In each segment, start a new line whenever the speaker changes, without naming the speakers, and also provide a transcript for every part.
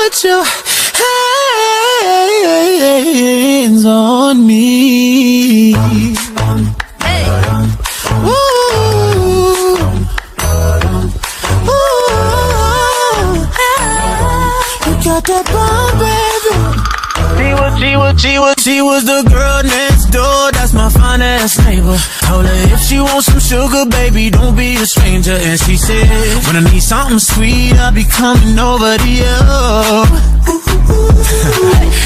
put your hands on me.
Hey.
Ooh. You got that bomb, baby. She was the girl next door. That's my fine-ass neighbor. Told her if she wants some sugar, baby, don't be a stranger. And she said, when I need something sweet, I'll be coming over to you.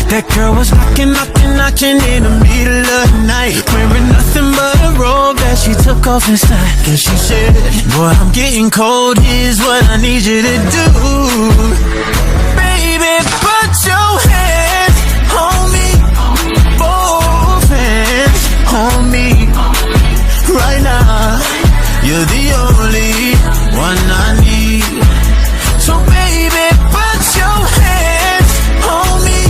That girl was knocking in the middle of the night, wearing nothing but a robe that she took off inside. And she said, boy, I'm getting cold, here's what I need you to do. Baby, put your hands on me, both hands on me. Right now, you're the only one I need. So baby, put your hands on me,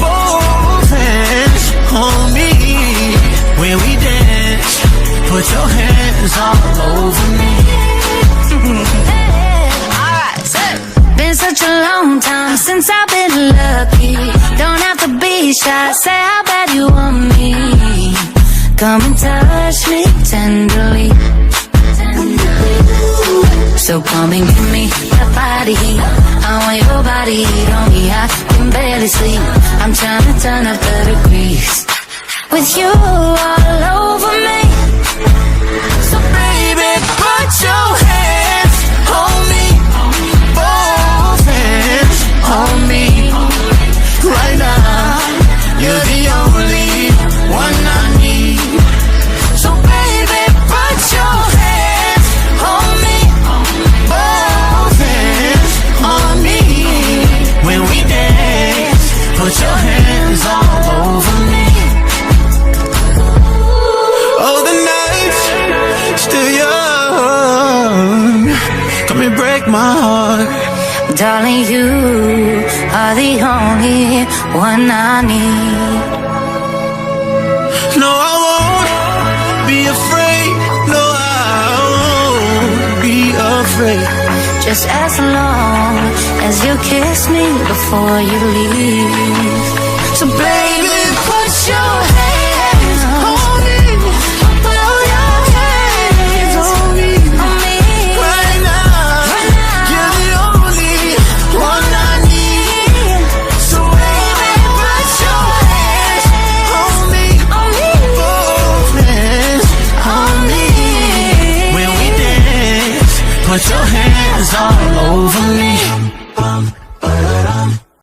both hands on me. When we dance, put your hands all over me.
Alright, been such a long time since I've been lucky. Don't have to be shy, say how bad you want me. Come and touch me tenderly. So come and give me that body heat. I want your body heat on me. I can barely sleep. I'm trying to turn up the degrees with you all over me.
So baby, put your hands on me, both hands on me. Right now, you're the only one I need. So baby, put your hands on me, both hands on me. When we dance, put your hands all over me. Oh, the night's still young, come and break my heart.
Darling, you are the only one I need.
No, I won't be afraid. No, I won't be afraid.
Just as long as you kiss me before you leave.
So baby, put your hands